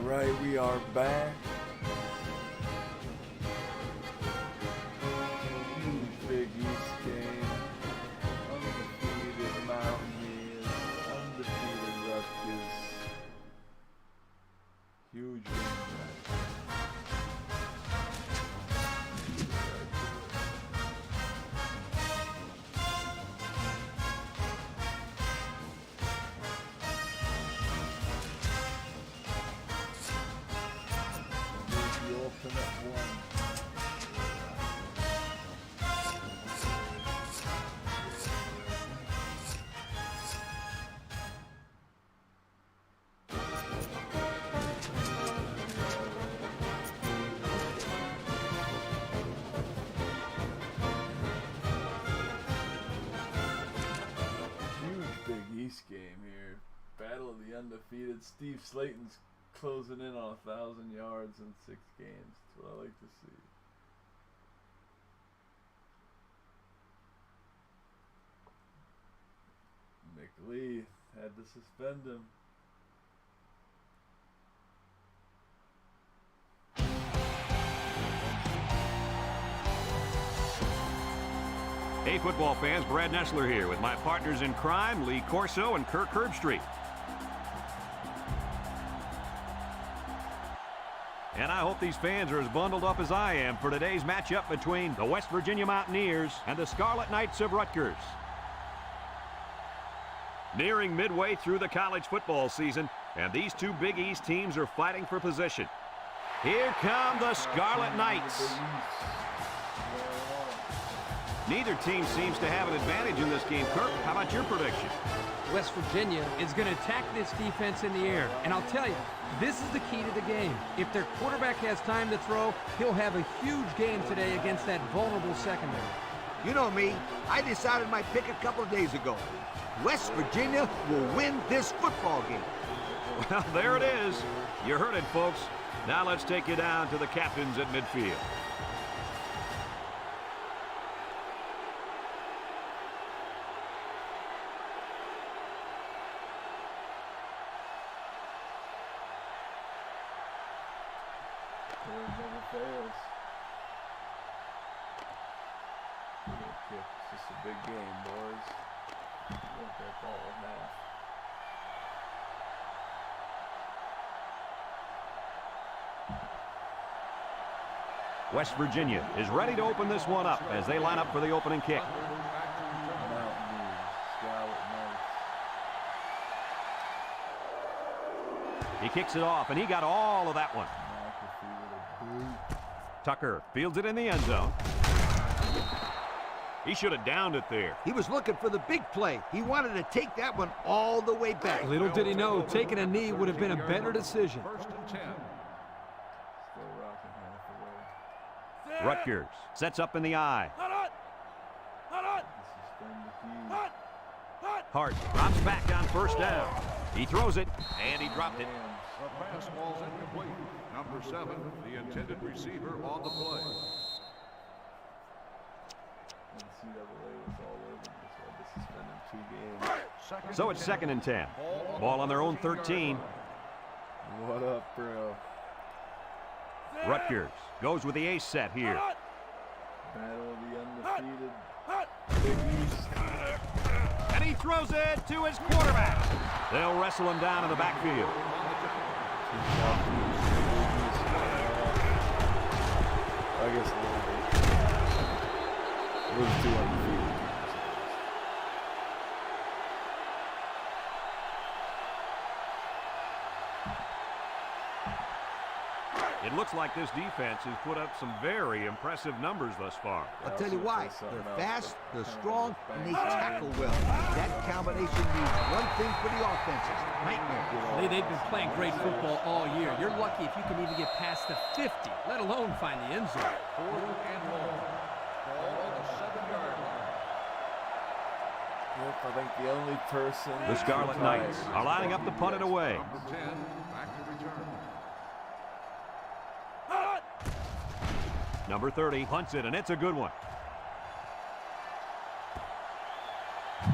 right, we are back. Huge Big East game. Undefeated Mountaineers. Undefeated Rutgers. Huge win. Game here. Battle of the undefeated. Steve Slaton's closing in on 1,000 yards in 6 games. That's what I like to see. McLeith had to suspend him. Hey football fans, Brad Nessler here with my partners in crime, Lee Corso and Kirk Herbstreit. And I hope these fans are as bundled up as I am for today's matchup between the West Virginia Mountaineers and the Scarlet Knights of Rutgers. Nearing midway through the college football season, and these two Big East teams are fighting for position. Here come the Scarlet Knights. Neither team seems to have an advantage in this game. Kirk, how about your prediction? West Virginia is going to attack this defense in the air. And I'll tell you, this is the key to the game. If their quarterback has time to throw, he'll have a huge game today against that vulnerable secondary. You know me, I decided my pick a couple of days ago. West Virginia will win this football game. Well, there it is. You heard it, folks. Now let's take you down to the captains at midfield. Fails. It's just a big game, boys. Look at that half. West Virginia is ready to open this one up as they line up for the opening kick. He kicks it off, and he got all of that one. Tucker fields it in the end zone. He should have downed it there. He was looking for the big play. He wanted to take that one all the way back. Little did he know, taking a knee would have been a better decision. Still rocking half away. Rutgers sets up in the eye. Hart drops back on first down. He throws it, and he dropped it. The pass ball's incomplete. Number 7, the intended receiver on the play. NCAA was all over this. This has been in 2 games. So it's 2nd and 10. Ball on their own 13. What up, bro? Rutgers goes with the ace set here. Battle of the undefeated Big East. And he throws it to his quarterback. They'll wrestle him down in the backfield. I guess a little bit. It was too undefeated. It looks like this defense has put up some very impressive numbers thus far. I'll tell you why. They're fast, they're strong, and they tackle well. That combination means one thing for the offenses. Nightmare. Lee, they've been playing great football all year. You're lucky if you can even get past the 50, let alone find the end zone. 4th and long. Ball on the 7-yard line. Yep, I think the only person. The Scarlet Knights are lining up to punt it away. Number 10, back to return. Number 30 punts it, and it's a good one.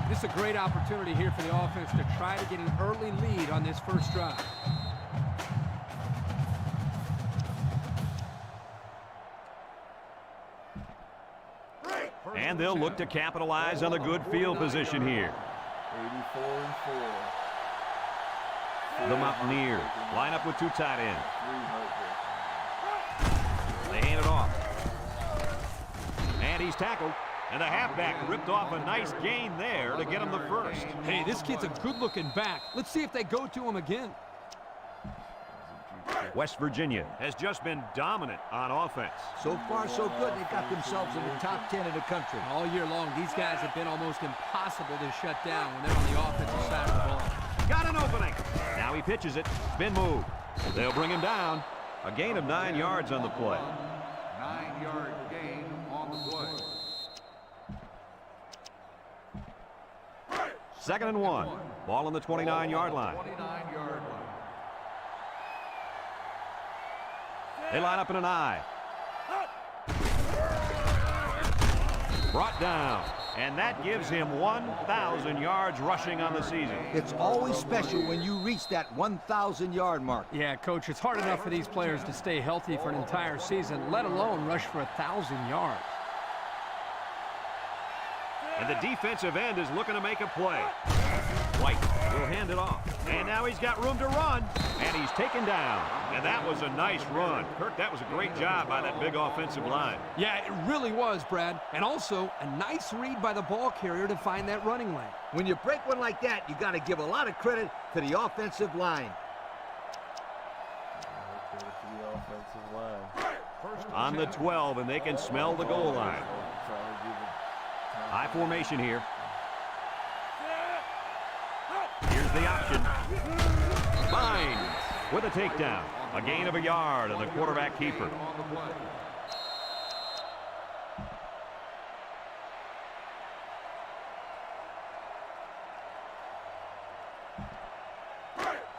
This is a great opportunity here for the offense to try to get an early lead on this first drive. And they'll look to capitalize on the good field position here. 84-4. The Mountaineers line up with two tight ends. They hand it off. And he's tackled. And the halfback ripped off a nice gain there to get him the first. Hey, this kid's a good-looking back. Let's see if they go to him again. West Virginia has just been dominant on offense. So far, so good. They've got themselves in the top 10 in the country. All year long, these guys have been almost impossible to shut down when they're on the offensive side of the ball. Got an opening. Now he pitches it. Spin move. They'll bring him down. A gain of 9 yards on the play. 9-yard gain on the play. 2nd and 1. Ball on the 29-yard line. 29-yard line. They line up in an I. Brought down. And that gives him 1,000 yards rushing on the season. It's always special when you reach that 1,000-yard mark. Yeah, Coach, it's hard enough for these players to stay healthy for an entire season, let alone rush for 1,000 yards. And the defensive end is looking to make a play. White will hand it off. And now he's got room to run. And he's taken down. And that was a nice run. Kirk, that was a great job by that big offensive line. Yeah, it really was, Brad. And also a nice read by the ball carrier to find that running lane. When you break one like that, you got to give a lot of credit to the offensive line. On the 12, and they can smell the goal line. High formation here. Here's the option. Fine with a takedown. A gain of a yard and the quarterback keeper.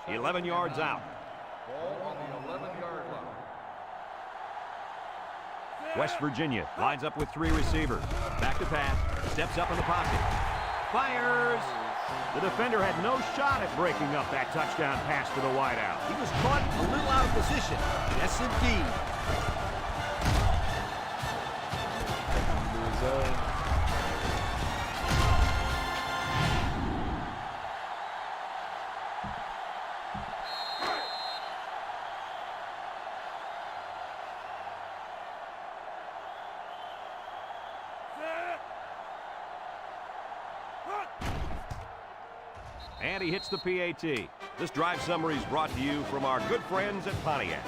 11 yards out. Ball on the 11-yard line. West Virginia lines up with 3 receivers. Back to pass. Steps up in the pocket. Fires. The defender had no shot at breaking up that touchdown pass to the wideout. He was caught a little out of position. Yes, indeed. And he hits the PAT. This drive summary is brought to you from our good friends at Pontiac.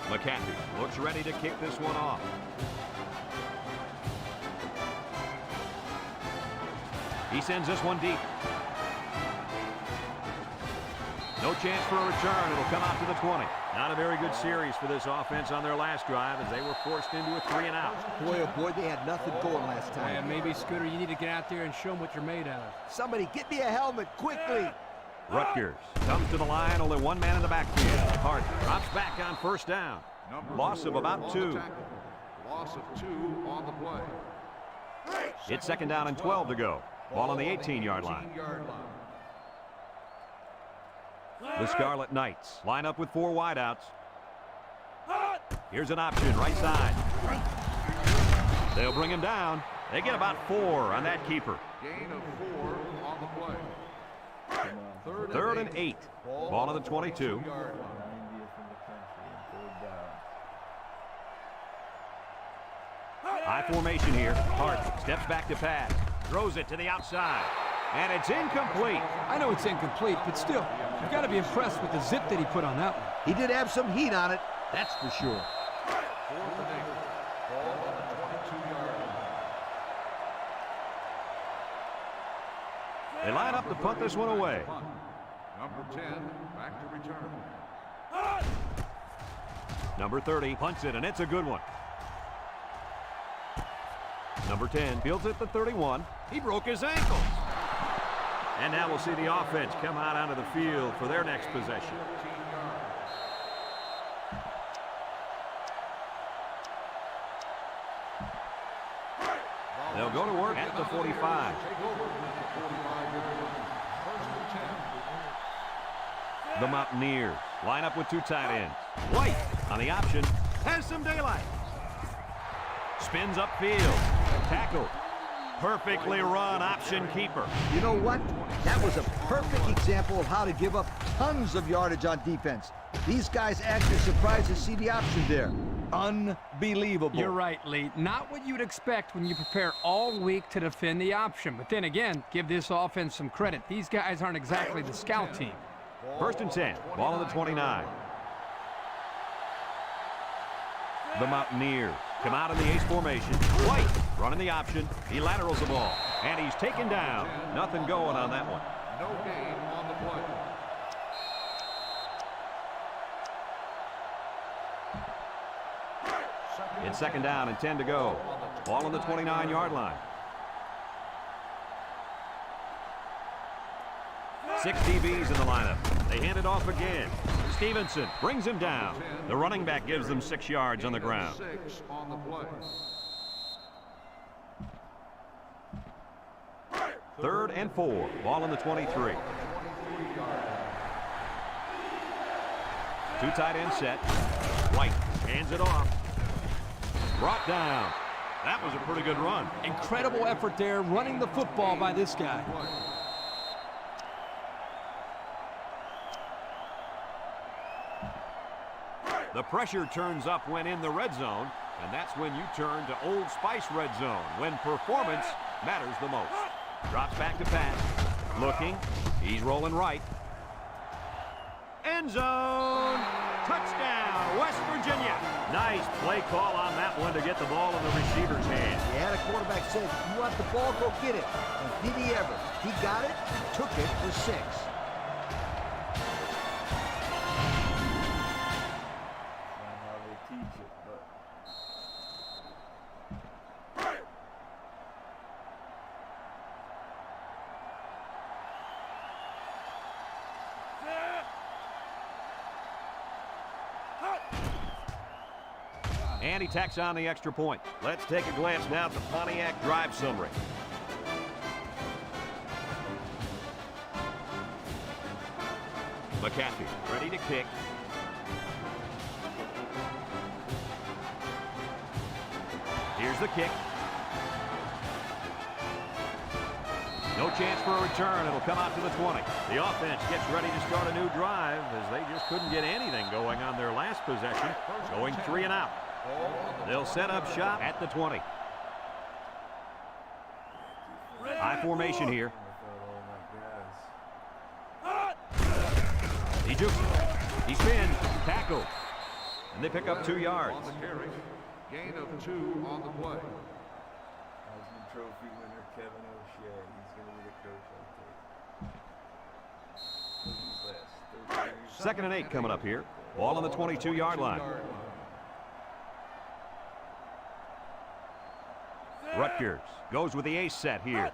McCaffrey looks ready to kick this one off. He sends this one deep. No chance for a return. It'll come out to the 20. Not a very good series for this offense on their last drive as they were forced into a 3-and-out. Boy, oh boy, they had nothing going last time. Yeah, maybe, Scooter, you need to get out there and show them what you're made of. Somebody get me a helmet quickly. Rutgers comes to the line, only one man in the backfield. Hart drops back on first down. Loss of about 2. Loss of 2 on the play. It's 2nd down and 12 to go. Ball on the 18-yard line. The Scarlet Knights line up with 4 wideouts. Here's an option, right side. They'll bring him down. They get about 4 on that keeper. Gain of 4 on the play. 3rd and 8. Ball on the 22. High formation here. Hart steps back to pass. Throws it to the outside. And it's incomplete. I know it's incomplete, but still, you've got to be impressed with the zip that he put on that one. He did have some heat on it, that's for sure. 4th and 8. Ball on the 22-yard line. They line up to punt this one away. Number 10, back to return. Number 30 punts it, and it's a good one. Number 10 fields at the 31. He broke his ankle. And now we'll see the offense come out onto the field for their next possession. They'll go to work at the 45. The Mountaineers line up with two tight ends. White on the option. Has some daylight. Spins upfield. Tackle. Perfectly run option keeper. You know what? That was a perfect example of how to give up tons of yardage on defense. These guys actually surprised to see the option there. Unbelievable. You're right, Lee. Not what you'd expect when you prepare all week to defend the option. But then again, give this offense some credit. These guys aren't exactly the scout team. 1st and 10. Ball on the 29. The Mountaineers come out in the ace formation. White running the option. He laterals the ball. And he's taken down. Nothing going on that one. No gain on the play. It's 2nd down and 10 to go. Ball on the 29-yard line. 6 DBs in the lineup. They hand it off again. Stevenson brings him down. The running back gives them 6 yards on the ground. 6 on the play. 3rd and 4. Ball on the 23. 2 tight ends set. White hands it off. Brought down. That was a pretty good run. Incredible effort there running the football by this guy. The pressure turns up when in the red zone, and that's when you turn to Old Spice red zone, when performance matters the most. Drops back to pass. Looking. He's rolling right. End zone. Touchdown, West Virginia. Nice play call on that one to get the ball in the receiver's hand. Yeah, the quarterback said, if you want the ball, go get it. And did he ever? He got it and took it for 6. And he tacks on the extra point. Let's take a glance now at the Pontiac drive summary. McAfee ready to kick. Here's the kick. No chance for a return. It'll come out to the 20. The offense gets ready to start a new drive as they just couldn't get anything going on their last possession, going 3 and out. They'll set up shop at the 20. High formation here. He jukes it. He spins. Tackle. And they pick up 2 yards. On the carry. Gain of 2 on the play. Heisman Trophy winner Kevin O'Shea. He's going to be the coach, I think. 2nd and 8 coming up here. Ball on the 22-yard line. Rutgers goes with the ace set here.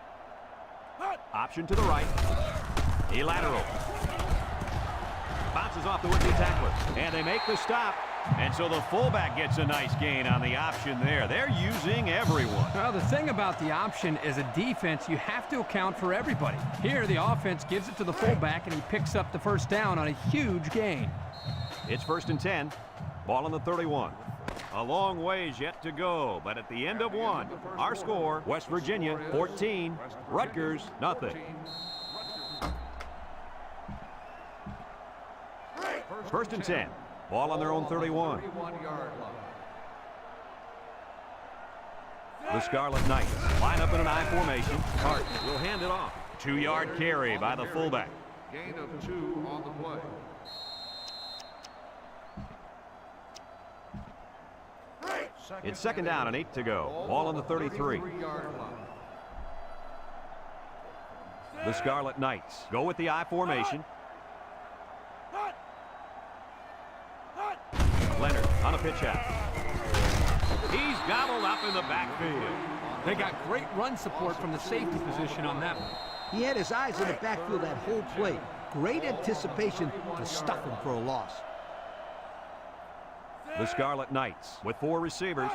Option to the right. He lateral. Bounces off the would-be tackler. And they make the stop. And so the fullback gets a nice gain on the option there. They're using everyone. Well, the thing about the option is a defense, you have to account for everybody. Here, the offense gives it to the fullback, and he picks up the 1st down on a huge gain. It's 1st and 10. Ball on the 31. A long ways yet to go, but at the end of 1, our score, West Virginia 14, Rutgers nothing. 1st and 10. Ball on their own 31. The Scarlet Knights line up in an I formation. Hart will hand it off. 2-yard carry by the fullback. Gain of 2 on the play. It's 2nd down and 8 to go. Ball on the 33. The Scarlet Knights go with the I formation. Leonard on a pitch out. He's gobbled up in the backfield. They got great run support from the safety position on that one. He had his eyes in the backfield that whole play. Great anticipation to stuff him for a loss. The Scarlet Knights with 4 receivers.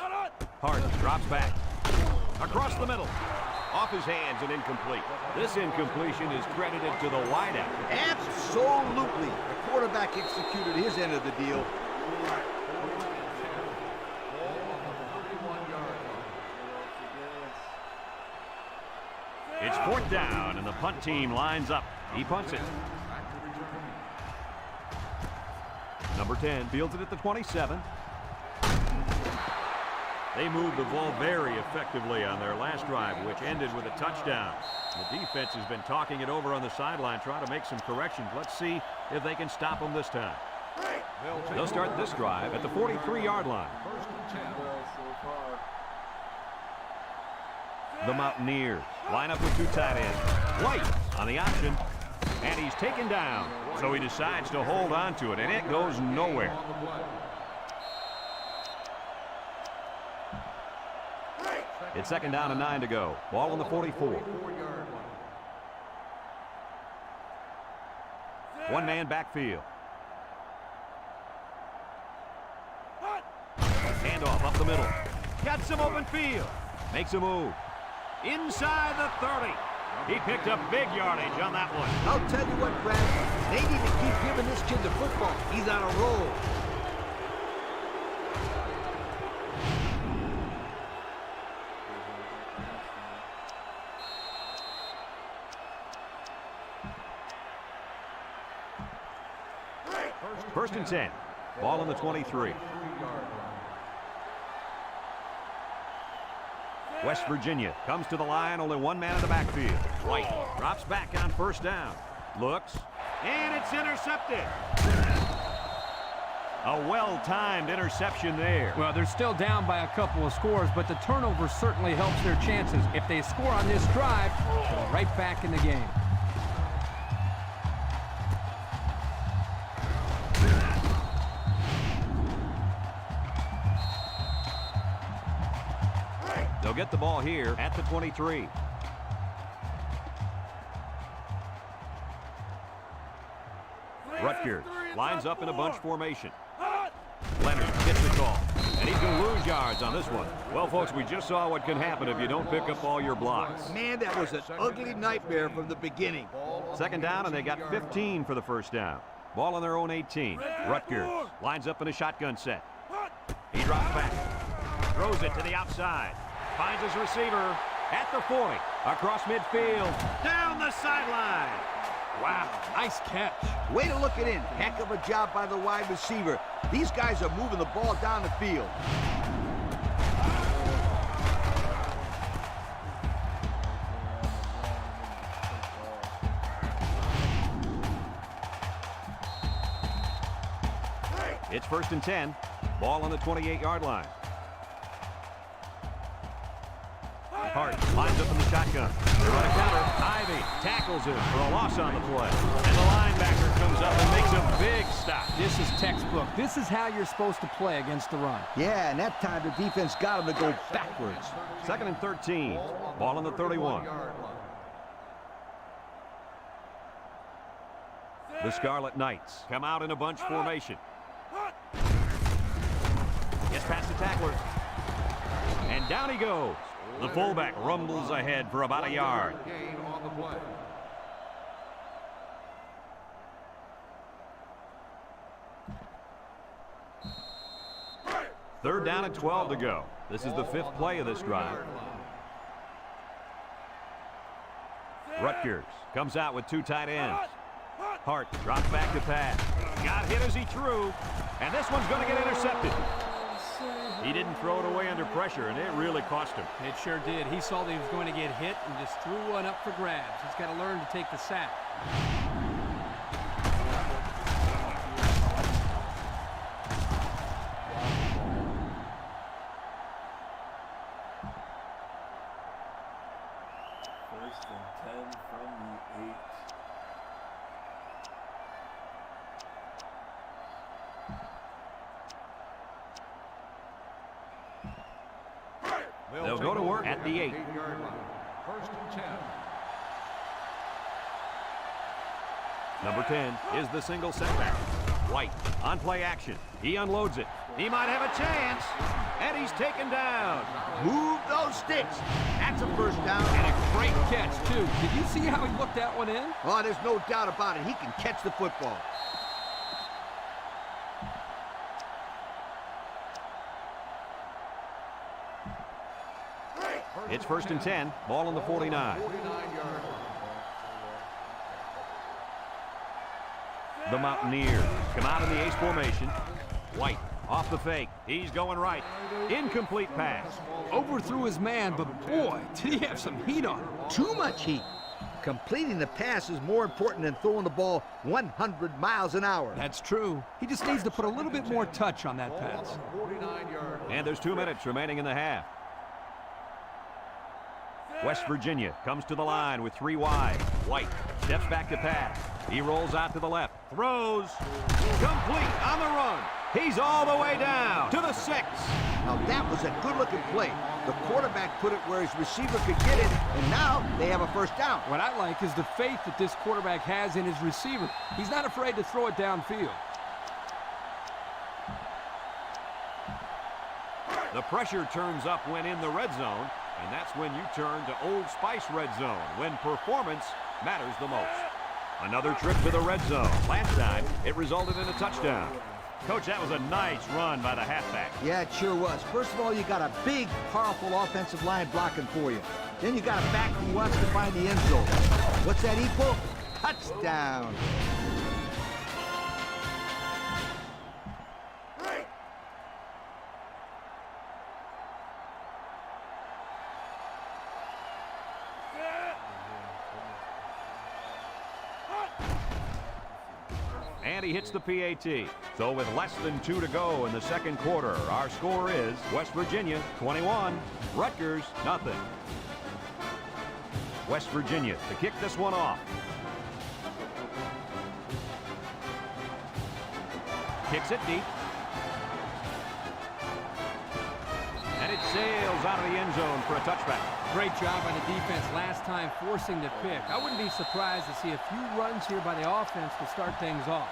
Hart drops back. Across the middle. Off his hands and incomplete. This incompletion is credited to the wideout. Absolutely. The quarterback executed his end of the deal. It's 4th down, and the punt team lines up. He punts it. Number 10 fields it at the 27. They moved the ball very effectively on their last drive, which ended with a touchdown. The defense has been talking it over on the sideline, trying to make some corrections. Let's see if they can stop them this time. They'll start this drive at the 43-yard line. The Mountaineers line up with 2 tight ends. White on the option, and he's taken down. So he decides to hold on to it, and it goes nowhere. It's 2nd down and 9 to go. Ball on the 44. One-man backfield. Handoff up the middle. Got some open field. Makes a move. Inside the 30. He picked up big yardage on that one. I'll tell you what, Brad. They need to keep giving this kid the football. He's on a roll. First and 10. Ball on the 23. West Virginia comes to the line, only one man in the backfield. White drops back on 1st down. Looks, and it's intercepted. A well-timed interception there. Well, they're still down by a couple of scores, but the turnover certainly helps their chances. If they score on this drive, they're right back in the game. They'll get the ball here at the 23. Rutgers lines up in a bunch formation. Leonard gets the call, and he's going to lose yards on this one. Well, folks, we just saw what can happen if you don't pick up all your blocks. Man, that was an ugly nightmare from the beginning. 2nd down, and they got 15 for the 1st down. Ball on their own 18. Rutgers lines up in a shotgun set. He drops back, throws it to the outside. Finds his receiver at the 40, across midfield, down the sideline. Wow, nice catch. Way to look it in. Heck of a job by the wide receiver. These guys are moving the ball down the field. It's 1st and 10. Ball on the 28-yard line. Hart lines up in the shotgun. They run a counter. Ivy tackles him for a loss on the play. And the linebacker comes up and makes a big stop. This is textbook. This is how you're supposed to play against the run. Yeah, and that time the defense got him to go backwards. 2nd and 13. Ball on the 31. The Scarlet Knights come out in a bunch formation. Gets past the tackler. And down he goes. The fullback rumbles ahead for about a yard. 3rd down and 12 to go. This is the 5th play of this drive. Rutgers comes out with 2 tight ends. Hart drops back to pass. Got hit as he threw, and this one's going to get intercepted. He didn't throw it away under pressure, and it really cost him. It sure did. He saw that he was going to get hit and just threw one up for grabs. He's got to learn to take the sack. First and 10 from the 8. They'll go to work at the 8. 1st and 10. Number 10 is the single setback. White on play action. He unloads it. He might have a chance, and he's taken down. Move those sticks. That's a 1st down. And a great catch, too. Did you see how he looked that one in? Oh, there's no doubt about it. He can catch the football. It's 1st and 10, ball on the 49. The Mountaineers come out in the ace formation. White off the fake. He's going right. Incomplete pass. Overthrew his man, but boy, did he have some heat on him. Too much heat. Completing the pass is more important than throwing the ball 100 miles an hour. That's true. He just needs to put a little bit more touch on that pass. And there's 2 minutes remaining in the half. West Virginia comes to the line with 3 wide. White steps back to pass. He rolls out to the left. Throws. Complete on the run. He's all the way down to the 6. Now that was a good-looking play. The quarterback put it where his receiver could get it, and now they have a first down. What I like is the faith that this quarterback has in his receiver. He's not afraid to throw it downfield. The pressure turns up when in the red zone, and that's when you turn to Old Spice Red Zone, when performance matters the most. Another trip to the red zone. Last time, it resulted in a touchdown. Coach, that was a nice run by the halfback. Yeah, it sure was. First of all, you got a big, powerful offensive line blocking for you. Then you got a back who wants to find the end zone. What's that equal? Touchdown. And he hits the PAT. So with less than 2 to go in the second quarter, our score is West Virginia 21, Rutgers nothing. West Virginia to kick this one off. Kicks it deep. And it sails out of the end zone for a touchback. Great job by the defense last time forcing the pick. I wouldn't be surprised to see a few runs here by the offense to start things off.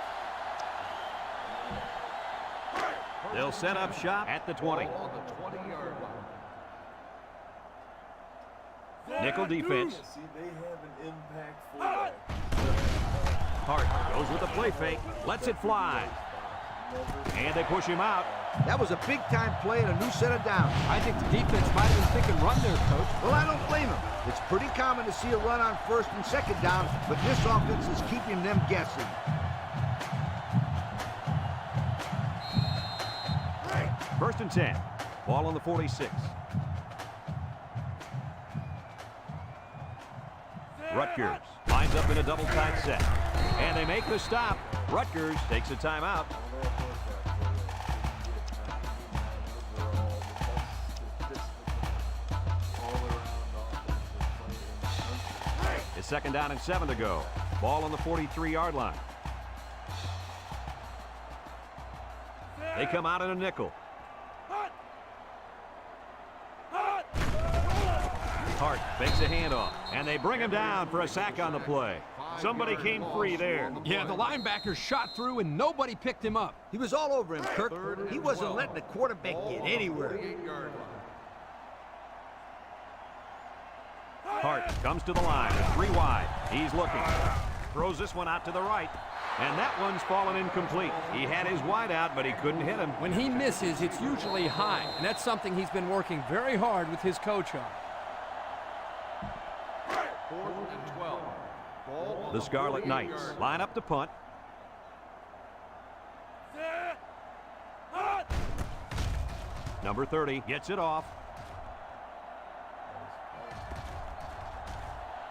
They'll set up shop at the 20. Nickel defense. See, they have an impact fullback. Hart goes with the play fake, lets it fly. And they push him out. That was a big-time play and a new set of downs. I think the defense might have been thinking run there, Coach. Well, I don't blame him. It's pretty common to see a run on 1st and 2nd down, but this offense is keeping them guessing. First and 10. Ball on the 46. Rutgers lines up in a double tight set. And they make the stop. Rutgers takes a timeout. It's 2nd down and 7 to go. Ball on the 43-yard line. They come out in a nickel. Hart fakes a handoff, and they bring him down for a sack on the play. Somebody came free there. Yeah, the linebacker shot through and nobody picked him up. He was all over him, Kirk. He wasn't letting the quarterback get anywhere. Hart comes to the line with 3 wide. He's looking. Throws this one out to the right. And that one's fallen incomplete. He had his wide out, but he couldn't hit him. When he misses, it's usually high, and that's something he's been working very hard with his coach on. The Scarlet Knights line up to punt. Number 30 gets it off.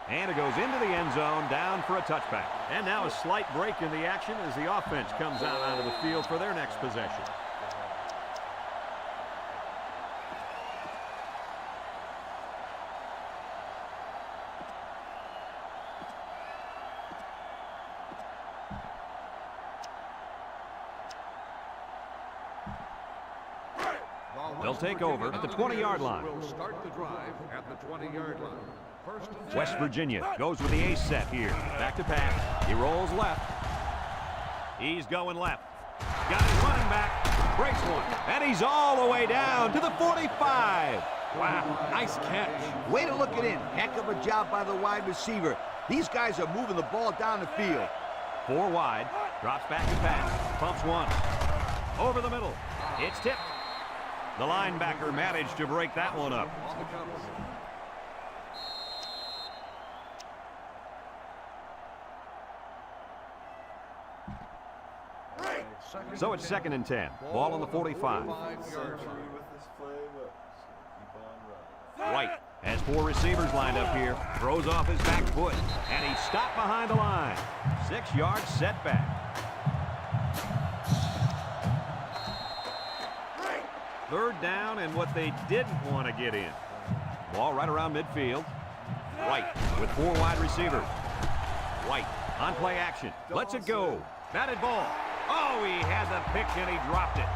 And it goes into the end zone, down for a touchback. And now a slight break in the action as the offense comes out onto the field for their next possession. They'll take over at the 20-yard line. Start the drive at the 20-yard line. West Virginia goes with the ace set here. Back to pass. He rolls left. He's going left. Got his running back. Breaks one. And he's all the way down to the 45. Wow, nice catch. Way to look it in. Heck of a job by the wide receiver. These guys are moving the ball down the field. 4 wide. Drops back to pass. Pumps one. Over the middle. It's tipped. The linebacker managed to break that one up. So it's 2nd and 10. Ball on the 45. White has 4 receivers lined up here. Throws off his back foot. And he's stopped behind the line. 6-yard setback. 3rd down and what they didn't want to get in. Ball right around midfield. White with 4 wide receivers. White on play action. Lets it go. Batted ball. Oh, he had the pick and he dropped it.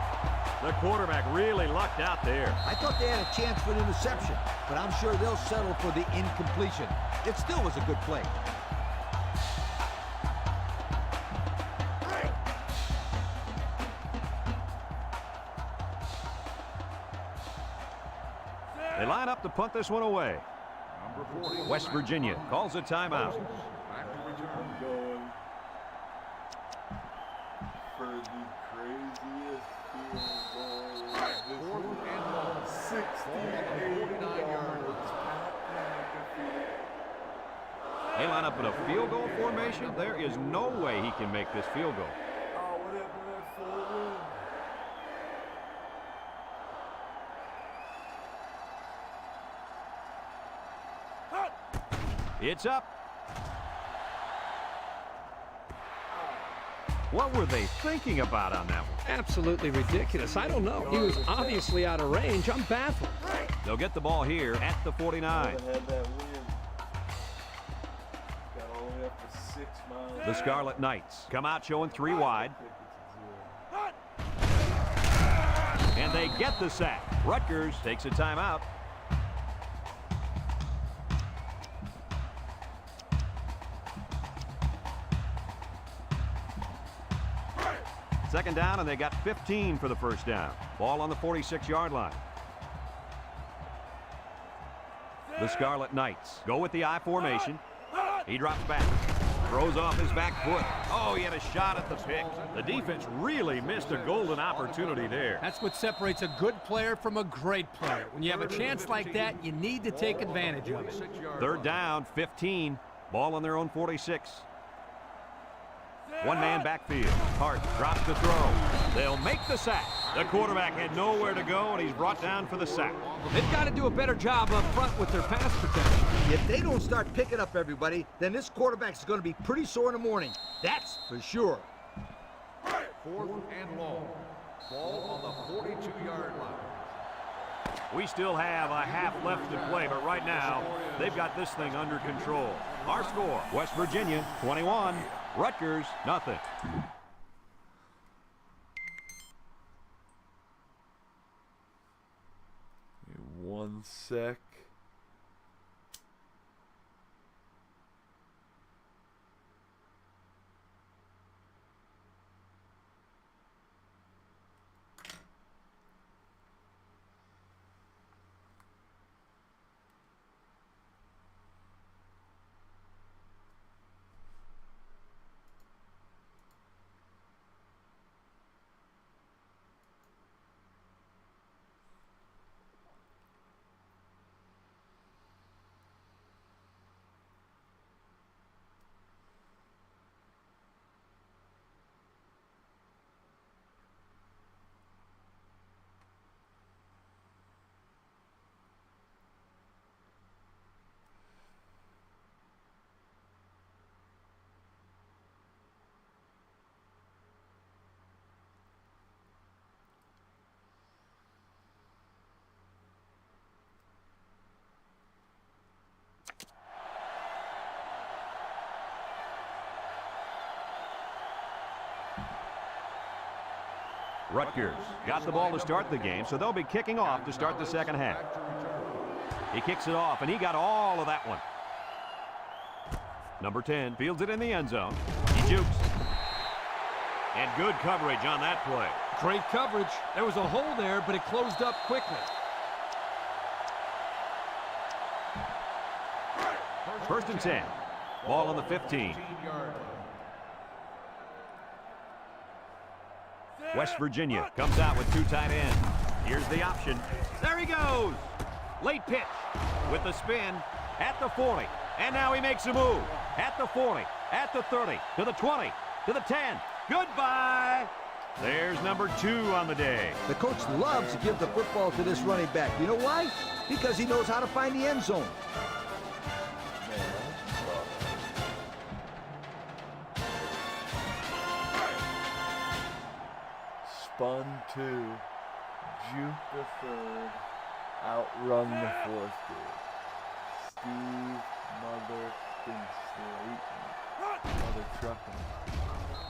The quarterback really lucked out there. I thought they had a chance for an interception, but I'm sure they'll settle for the incompletion. It still was a good play. They line up to punt this one away. West Virginia calls a timeout. For the craziest field goal. 69 yards. They line up in a field goal formation. There is no way he can make this field goal. Oh, what happened to that forward? It's up. What were they thinking about on that one? Absolutely ridiculous. I don't know. He was obviously out of range. I'm baffled. They'll get the ball here at the 49. Had that win. Got all the way up to 6 miles. The Scarlet Knights come out showing 3 wide. And they get the sack. Rutgers takes a timeout. Second down, and they got 15 for the first down. Ball on the 46-yard line. The Scarlet Knights go with the I formation. He drops back. Throws off his back foot. Oh, he had a shot at the pick. The defense really missed a golden opportunity there. That's what separates a good player from a great player. When you have a chance like that, you need to take advantage of it. 3rd down, 15. Ball on their own 46. One-man backfield. Hart drops the throw. They'll make the sack. The quarterback had nowhere to go, and he's brought down for the sack. They've got to do a better job up front with their pass protection. If they don't start picking up everybody, then this quarterback's going to be pretty sore in the morning. That's for sure. 4th and long. Ball on the 42-yard line. We still have a half left to play, but right now, they've got this thing under control. Our score, West Virginia, 21. Rutgers, nothing. One sec. Rutgers got the ball to start the game, so they'll be kicking off to start the second half. He kicks it off, and he got all of that one. Number 10 fields it in the end zone. He jukes. And good coverage on that play. Great coverage. There was a hole there, but it closed up quickly. First and 10. Ball on the 15. West Virginia comes out with 2 tight ends. Here's the option. There he goes. Late pitch with the spin at the 40. And now he makes a move at the 40, at the 30, to the 20, to the 10. Goodbye. There's number 2 on the day. The coach loves to give the football to this running back. You know why? Because he knows how to find the end zone. Spun 2, juke the third, outrun the fourth dude. Steve Mother Slaton. Mother trucking.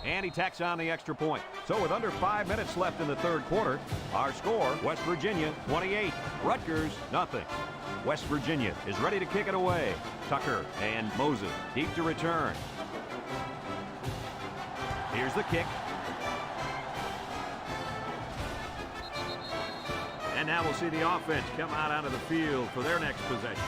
And he tacks on the extra point. So with under 5 minutes left in the third quarter, our score, West Virginia 28, Rutgers nothing. West Virginia is ready to kick it away. Tucker and Moses deep to return. Here's the kick. And now we'll see the offense come out onto the field for their next possession.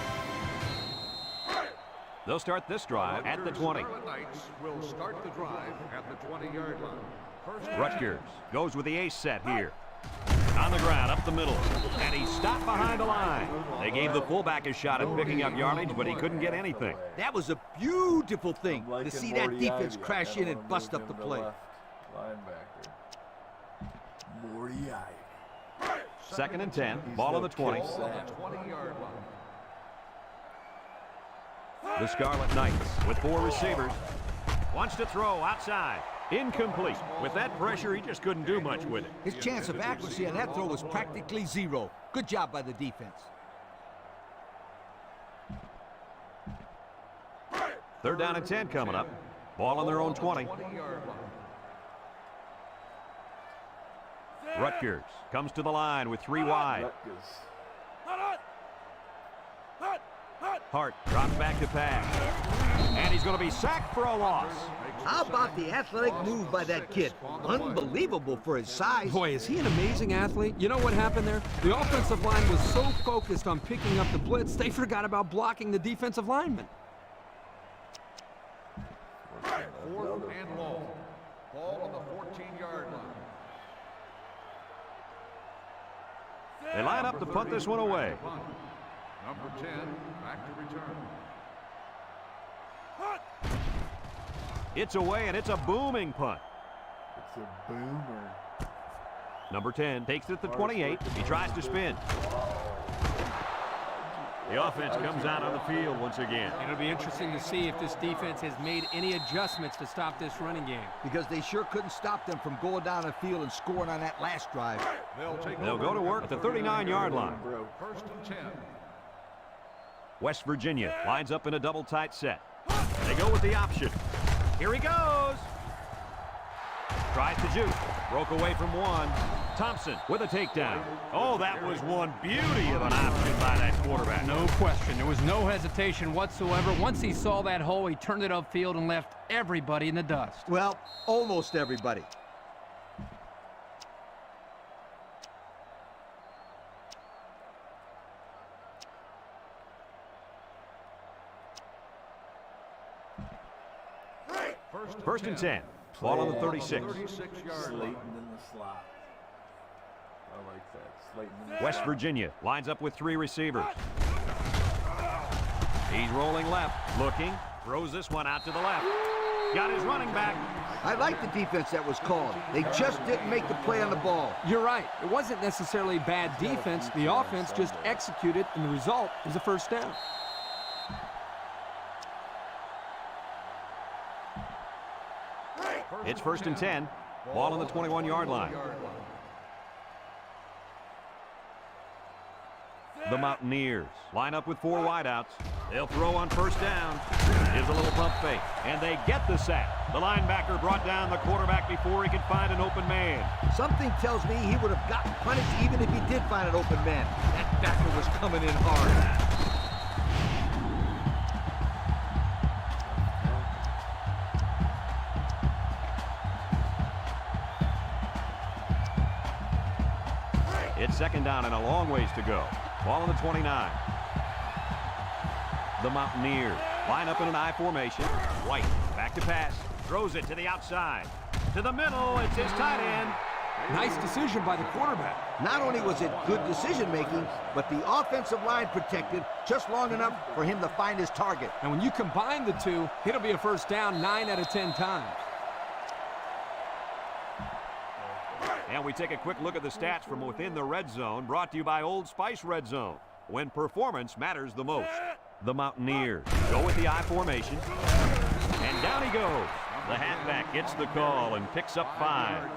They'll start this drive at the 20. Knights will start the drive at the 20-yard line. Rutgers goes with the ace set here. On the ground, up the middle, and he stopped behind the line. They gave the fullback a shot at picking up yardage, but he couldn't get anything. That was a beautiful thing to see that defense crash in and bust up the play. Linebacker. Morty Ivy. 2nd and 10, ball on the 20. 20-yard line. The Scarlet Knights with 4 receivers. Wants to throw outside. Incomplete. With that pressure, he just couldn't do much with it. His chance of accuracy on that throw was practically 0. Good job by the defense. 3rd down and 10 coming up. Ball on their own 20. 20-yard line. Rutgers comes to the line with 3 wide. Rutgers. Hart drops back to pass. And he's going to be sacked for a loss. How about the athletic move by that kid? Unbelievable for his size. Boy, is he an amazing athlete. You know what happened there? The offensive line was so focused on picking up the blitz, they forgot about blocking the defensive lineman. 4th and long. Ball on the 14-yard line. They line up to punt this one away. Number 10, back to return. It's away, and it's a booming punt. It's a boomer. Number 10 takes it to 28. He tries to spin. The offense comes out on the field once again. It'll be interesting to see if this defense has made any adjustments to stop this running game. Because they sure couldn't stop them from going down the field and scoring on that last drive. They'll go to work at the 39-yard line. 1st and 10. West Virginia lines up in a double tight set. They go with the option. Here he goes. Tries to juke. Broke away from one. Thompson with a takedown. Oh, that was one beauty of an option by that quarterback. No question. There was no hesitation whatsoever. Once he saw that hole, he turned it upfield and left everybody in the dust. Well, almost everybody. First and 10. Ball on the 36. 36-yard Slaton line. in the slot. I like that. Slaton in the West slot. Virginia lines up with 3 receivers. He's rolling left, looking, throws this one out to the left. Got his running back. I like the defense that was called. They just didn't make the play on the ball. You're right. It wasn't necessarily bad defense. The offense just executed, and the result is a first down. It's 1st and 10. Ball on the 21-yard line. The Mountaineers line up with 4 wideouts. They'll throw on first down. Gives a little pump fake, and they get the sack. The linebacker brought down the quarterback before he could find an open man. Something tells me he would have gotten punished even if he did find an open man. That backer was coming in hard. It's 2nd down and a long ways to go. Ball on the 29. The Mountaineers line up in an I formation. White back to pass. Throws it to the outside. To the middle. It's his tight end. Nice decision by the quarterback. Not only was it good decision-making, but the offensive line protected just long enough for him to find his target. And when you combine the two, it'll be a first down 9 out of 10 times. And we take a quick look at the stats from within the red zone, brought to you by Old Spice Red Zone, when performance matters the most. The Mountaineers go with the I formation, and down he goes. The halfback gets the call and picks up 5.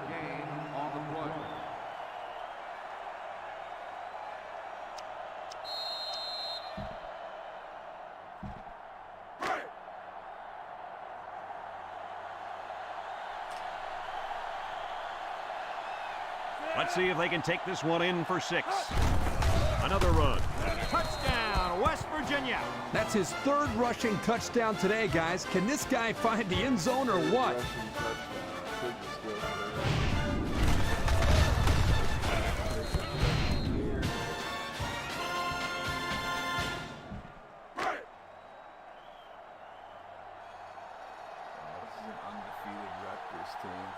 Let's see if they can take this one in for 6. Another run. Touchdown, West Virginia. That's his 3rd rushing touchdown today, guys. Can this guy find the end zone or what? This is an undefeated Rutgers team.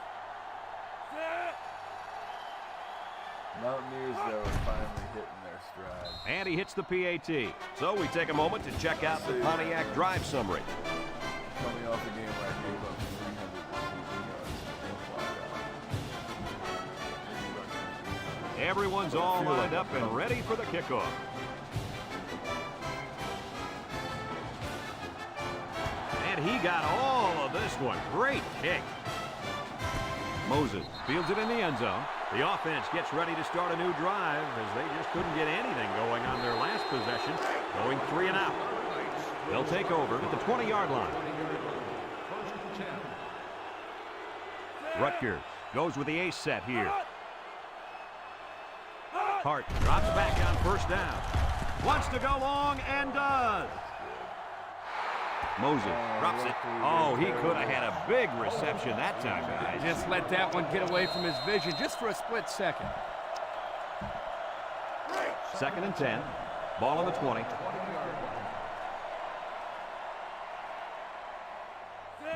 Mountaineers, though, are finally hitting their stride. And he hits the PAT. So we take a moment to check out the Pontiac drive summary. Coming off a game where I gave up 300 yards. Everyone's all lined up and ready for the kickoff. And he got all of this one. Great kick. Moses fields it in the end zone. The offense gets ready to start a new drive as they just couldn't get anything going on their last possession, going 3 and out. They'll take over at the 20-yard line. Rutgers goes with the ace set here. Hart drops back on 1st down. Wants to go long and does. Moses drops it. Oh, he could have had a big reception that time, guys. Just let that one get away from his vision just for a split second. 2nd and 10. Ball on the 20.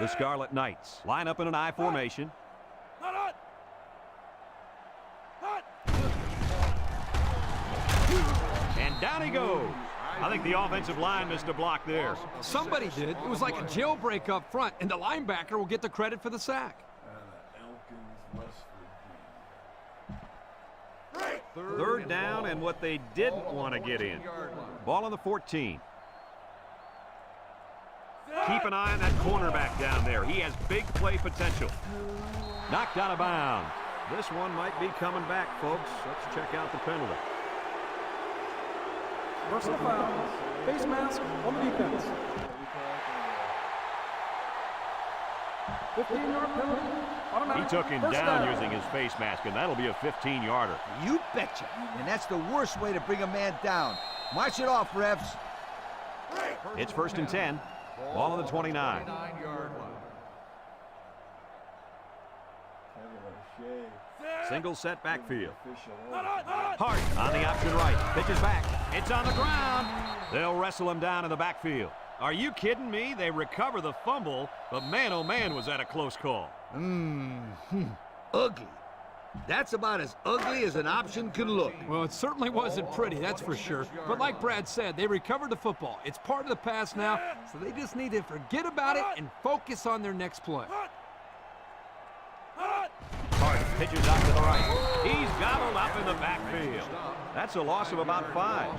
The Scarlet Knights line up in an I formation. And down he goes. I think the offensive line missed a block there. Somebody did. It was like a jailbreak up front, and the linebacker will get the credit for the sack. Elkins, West Virginia. 3rd down and what they didn't want to get in. Ball on the 14. Keep an eye on that cornerback down there. He has big play potential. Knocked out of bounds. This one might be coming back, folks. Let's check out the penalty. Personal foul, face mask on the defense. 15-yard penalty, automatic. He took him down using his face mask, and that'll be a 15-yarder. You betcha. And that's the worst way to bring a man down. March it off, refs. It's 1st and 10. Ball on the 29. Single set backfield. Hart on the option right. Pitches back. It's on the ground. They'll wrestle him down in the backfield. Are you kidding me? They recover the fumble, but man, oh man, was that a close call. Ugly. That's about as ugly as an option can look. Well, it certainly wasn't pretty, that's for sure. But like Brad said, they recovered the football. It's part of the past now, so they just need to forget about it and focus on their next play. Hart pitches out to the right. He's gobbled up in the backfield. That's a loss of about 5.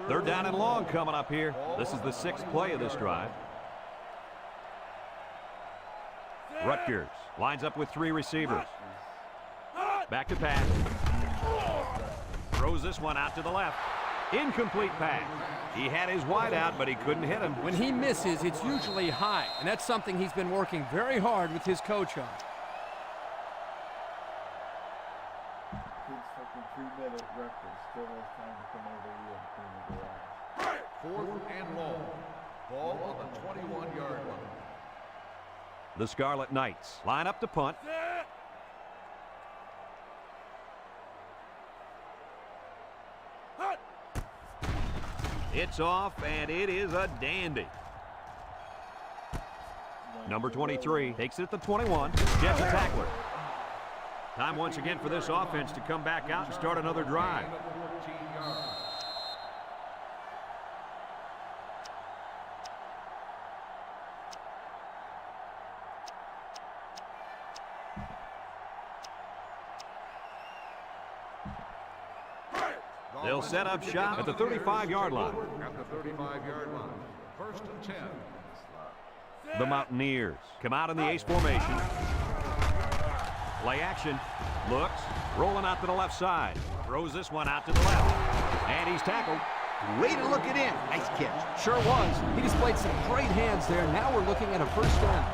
3rd down and long coming up here. This is the 6th play of this drive. Rutgers lines up with 3 receivers. Back to pass. Throws this one out to the left. Incomplete pass. He had his wide out, but he couldn't hit him. When he misses, it's usually high, and that's something he's been working very hard with his coach on. Kids fucking 3 minute Rutgers still has time to come over here and clean the garage. 4th and long. Ball on the 21-yard line. The Scarlet Knights line up to punt. It's off, and it is a dandy. Number 23 takes it at the 21. Jeff's a tackler. Time once again for this offense to come back out and start another drive. They'll set up shop at the 35-yard line. At the 35-yard line. First and 10. The Mountaineers come out in the ace formation. Play action. Looks. Rolling out to the left side. Throws this one out to the left. And he's tackled. Way to look it in. Nice catch. Sure was. He displayed some great hands there. Now we're looking at a first down.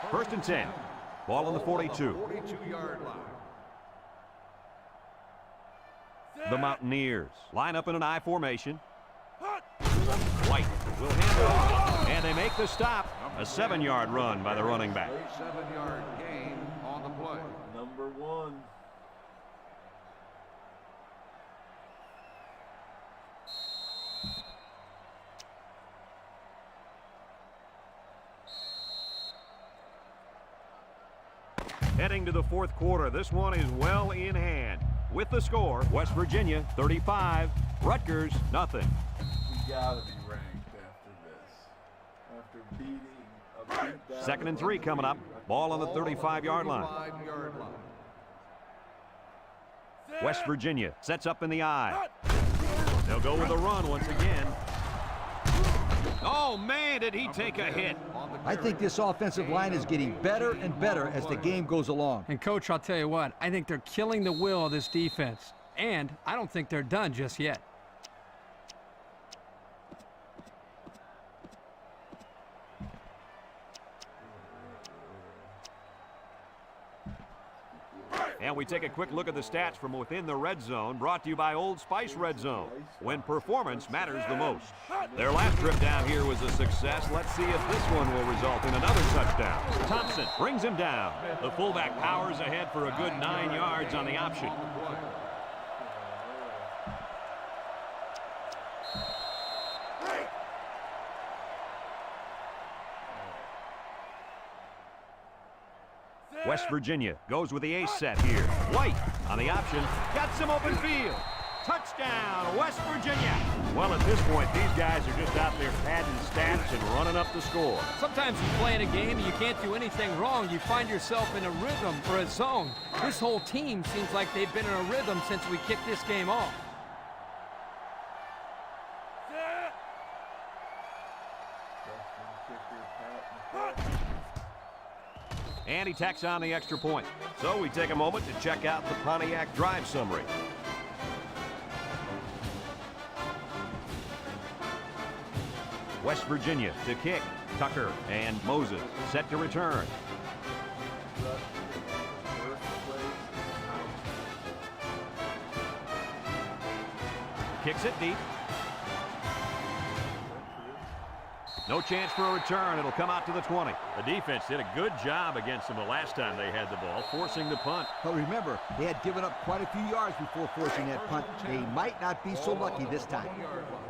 First and 10. Ball on the 42. 42-yard line. The Mountaineers line up in an I formation. White will hand it off. And they make the stop. A 7-yard run by the running back. 7-yard gain on the play. Number 1. Heading to the fourth quarter, this one is well in hand. With the score, West Virginia 35, Rutgers nothing. We gotta be ranked after this. After beating a beat down. Second and 3 coming up. Ball on the 35-yard line. 35-yard line. West Virginia sets up in the I. They'll go with a run once again. Oh, man, did he take a hit. I think this offensive line is getting better and better as the game goes along. And, Coach, I'll tell you what, I think they're killing the will of this defense. And I don't think they're done just yet. And we take a quick look at the stats from within the red zone, brought to you by Old Spice Red Zone, when performance matters the most. Their last trip down here was a success. Let's see if this one will result in another touchdown. Thompson brings him down. The fullback powers ahead for a good 9 yards on the option. West Virginia goes with the ace set here. White on the option. Got some open field. Touchdown, West Virginia. Well, at this point, these guys are just out there padding stats and running up the score. Sometimes you play in a game and you can't do anything wrong. You find yourself in a rhythm or a zone. This whole team seems like they've been in a rhythm since we kicked this game off. And he tacks on the extra point. So we take a moment to check out the Pontiac drive summary. West Virginia to kick. Tucker and Moses set to return. Kicks it deep. No chance for a return. It'll come out to the 20. The defense did a good job against them the last time they had the ball, forcing the punt. But remember, they had given up quite a few yards before forcing that punt. They might not be so lucky this time.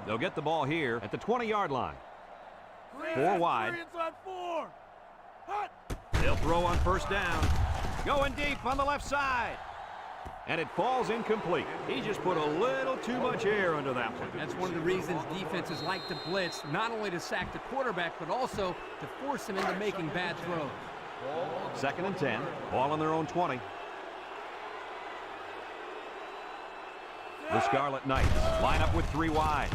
They'll get the ball here at the 20-yard line. 4 wide. They'll throw on first down. Going deep on the left side. And it falls incomplete. He just put a little too much air under that one. That's one of the reasons defenses like to blitz, not only to sack the quarterback, but also to force him into making bad throws. Second and 10. Ball on their own 20. The Scarlet Knights line up with 3 wide.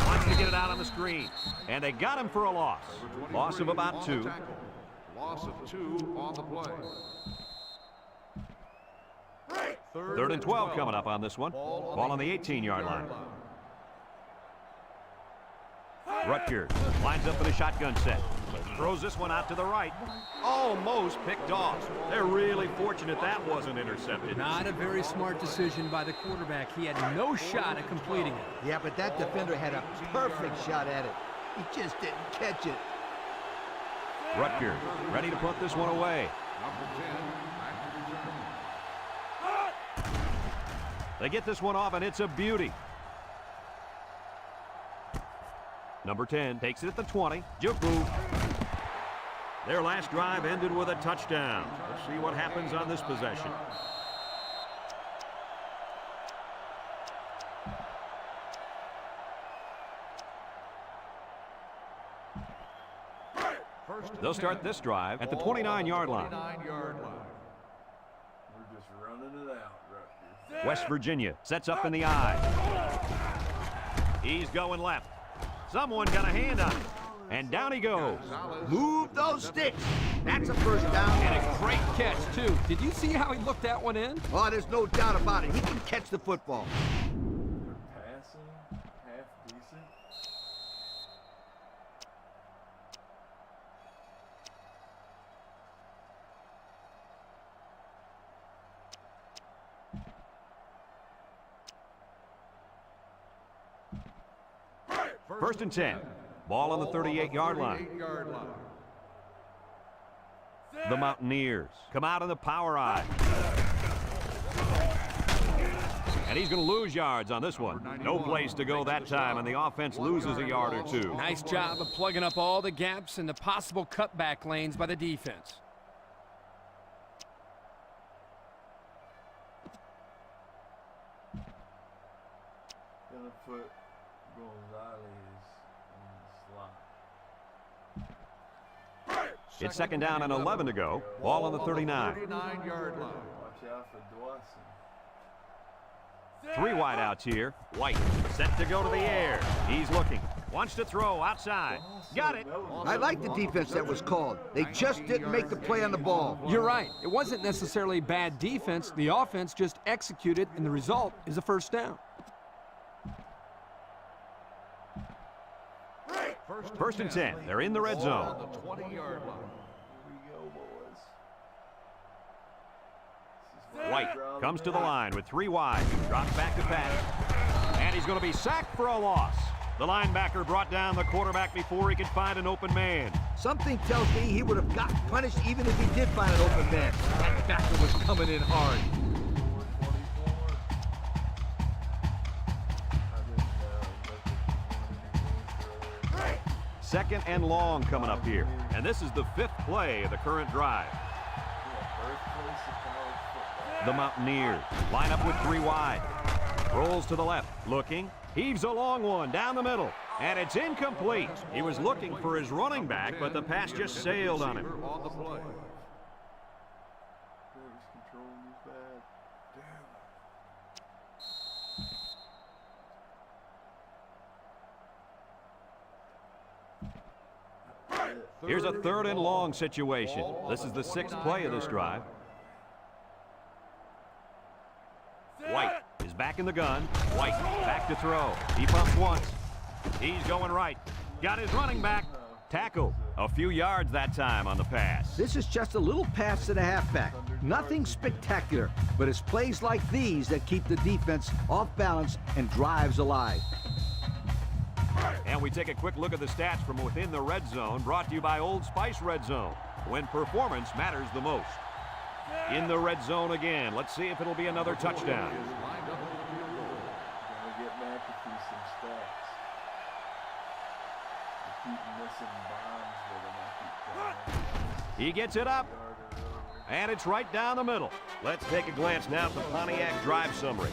Wants to get it out on the screen. And they got him for a loss. Loss of about 2. Loss of 2 on the play. Third and 12 coming up on this one. Ball on the 18-yard line. Rutgers lines up in a shotgun set. Throws this one out to the right. Almost picked off. They're really fortunate that wasn't intercepted. Not a very smart decision by the quarterback. He had no shot at completing it. Yeah, but that defender had a perfect shot at it. He just didn't catch it. Rutgers ready to put this one away. Number 10, back to return. They get this one off, and it's a beauty. Number 10 takes it at the 20. Juku. Their last drive ended with a touchdown. Let's see what happens on this possession. They'll start this drive at the 29-yard line. 29-yard line. We're just running it out, Rutgers. West Virginia sets up in the eye. He's going left. Someone got a hand on him. And down he goes. Move those sticks. That's a first down. And a great catch, too. Did you see how he looked that one in? Oh, there's no doubt about it. He can catch the football. They're passing, half decent. First and 10. Ball on the 38-yard line. The Mountaineers come out in the power eye. And he's going to lose yards on this one. No place to go that time, and the offense loses a yard or two. Nice job of plugging up all the gaps and the possible cutback lanes by the defense. Gonna put Gonzalez in the slot. It's second down and 11 to go. Ball on the 39. 39-yard line. Watch out for Dawson. 3 wideouts here. White set to go to the air. He's looking. Wants to throw outside. Got it. I like the defense that was called. They just didn't make the play on the ball. You're right. It wasn't necessarily bad defense. The offense just executed, and the result is a first down. First and 10. They're in the red zone. On the 20-yard line. Here we go, boys. White comes to the line with 3 wide. Drops back to pass. And he's going to be sacked for a loss. The linebacker brought down the quarterback before he could find an open man. Something tells me he would have gotten punished even if he did find an open man. That backer was coming in hard. 4:24. Second and long coming up here. And this is the 5th play of the current drive. The Mountaineers line up with 3 wide. Rolls to the left, looking. Heaves a long one down the middle. And it's incomplete. He was looking for his running back, but the pass just sailed on him. On the play. Service control is bad. Damn. Here's a 3rd and long situation. This is the 6th play of this drive. White is back in the gun. White back to throw. He pumps once. He's going right. Got his running back. Tackle. A few yards that time on the pass. This is just a little pass to the halfback. Nothing spectacular, but it's plays like these that keep the defense off balance and drives alive. And we take a quick look at the stats from within the red zone, brought to you by Old Spice Red Zone, when performance matters the most. In the red zone again. Let's see if it'll be another touchdown. Gotta get McAfee some stats. They keep missing bombs with him. He gets it up, and it's right down the middle. Let's take a glance now at the Pontiac drive summary.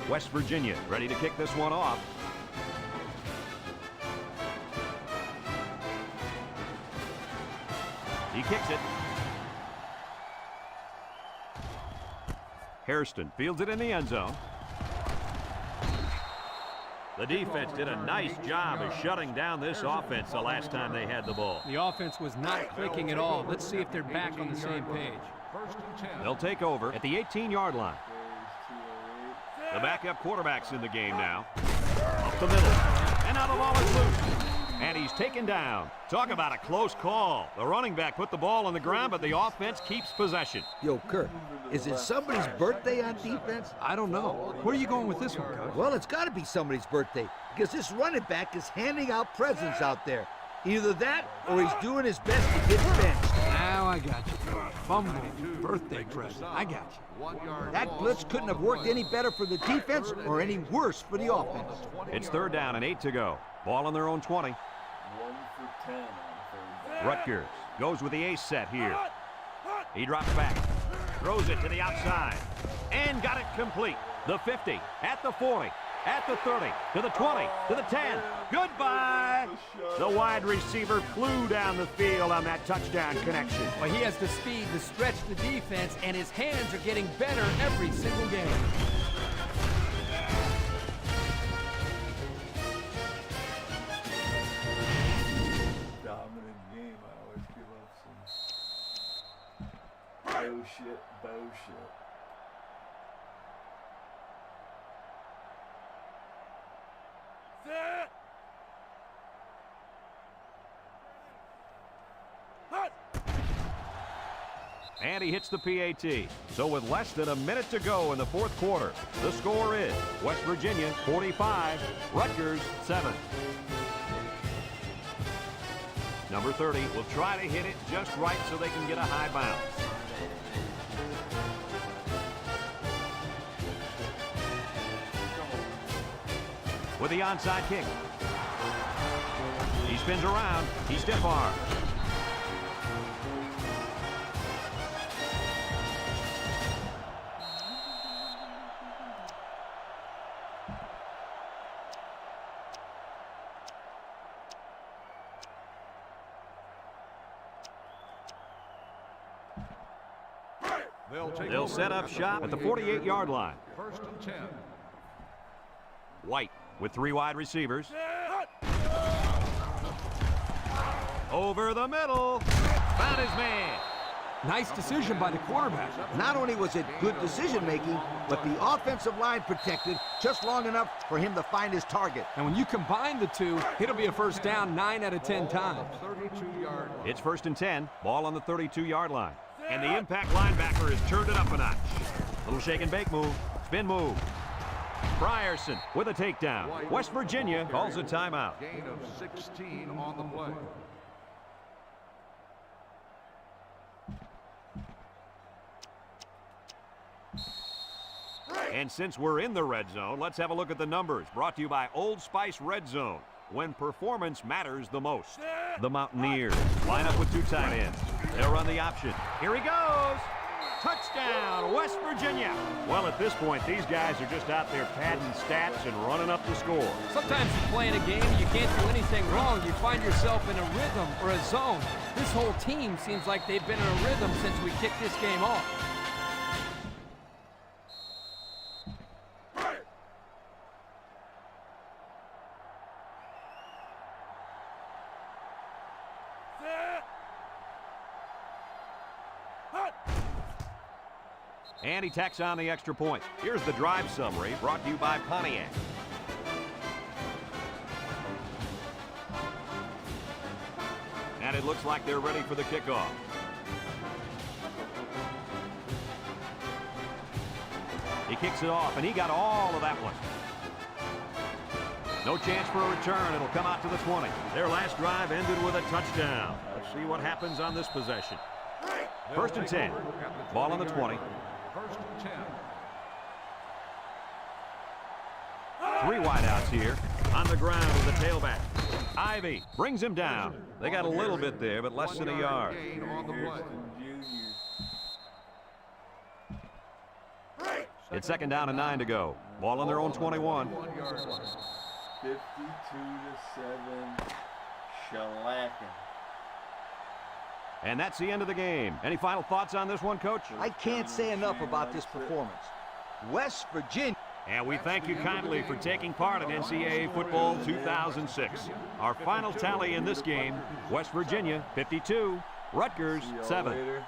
West Virginia ready to kick this one off. He kicks it. Hairston fields it in the end zone. The defense did a nice job of shutting down this offense the last time they had the ball. The offense was not clicking at all. Let's see if they're back on the same page. They'll take over at the 18-yard line. The backup quarterback's in the game now. Up the middle. And now the ball is loose. And he's taken down. Talk about a close call. The running back put the ball on the ground, but the offense keeps possession. Yo, Kurt, is it somebody's birthday on defense? I don't know. Where are you going with this one, Coach? Well, it's got to be somebody's birthday because this running back is handing out presents out there. Either that or he's doing his best to get benched. Now I got you. Fumble, birthday present. I got you. That blitz couldn't have worked any better for the defense or any worse for the offense. It's 3rd down and 8 to go. Ball on their own 20. 1 for 10 on 3rd down. Rutgers goes with the ace set here. He drops back. Throws it to the outside. And got it complete. The 50, at the 40, at the 30, to the 20, to the 10. Goodbye. The wide receiver flew down the field on that touchdown connection. Well, he has the speed to stretch the defense, and his hands are getting better every single game. Dominant game. I always give up some bullshit. And he hits the PAT. So with less than a minute to go in the fourth quarter, the score is West Virginia 45, Rutgers 7. Number 30 will try to hit it just right so they can get a high bounce. With the onside kick. He spins around. He stiff arms. They'll set up shop at the 48-yard line. 1st and 10. White with 3 wide receivers. Over the middle. Found his man. Nice decision by the quarterback. Not only was it good decision-making, but the offensive line protected just long enough for him to find his target. And when you combine the two, it'll be a first down 9 out of 10 times. 32-yard line. It's 1st and 10. Ball on the 32-yard line. And the impact linebacker has turned it up a notch. Little shake and bake move. Spin move. Frierson with a takedown. West Virginia calls a timeout. Gain of 16 on the play. And since we're in the red zone, let's have a look at the numbers. Brought to you by Old Spice Red Zone, when performance matters the most. The Mountaineers line up with 2 tight ends. They'll run the option. Here he goes. Touchdown, West Virginia. Well, at this point, these guys are just out there padding stats and running up the score. Sometimes you play in a game, you can't do anything wrong. You find yourself in a rhythm or a zone. This whole team seems like they've been in a rhythm since we kicked this game off. And he tacks on the extra point. Here's the drive summary brought to you by Pontiac. And it looks like they're ready for the kickoff. He kicks it off, and he got all of that one. No chance for a return. It'll come out to the 20. Their last drive ended with a touchdown. Let's see what happens on this possession. 1st and 10. Ball on the 20. 1st and 10. 3 wideouts here. On the ground with the tailback. Ivy brings him down. They got a little bit there, but less than a yard. Gain on the play. It's 2nd down and 9 to go. Ball on their own 21. 1-yard line. 52-7. Shellacking. And that's the end of the game. Any final thoughts on this one, Coach? I can't say enough about this performance. West Virginia. And we thank you kindly for taking part in NCAA Football 2006. Our final tally in this game, West Virginia 52, Rutgers 7. Later.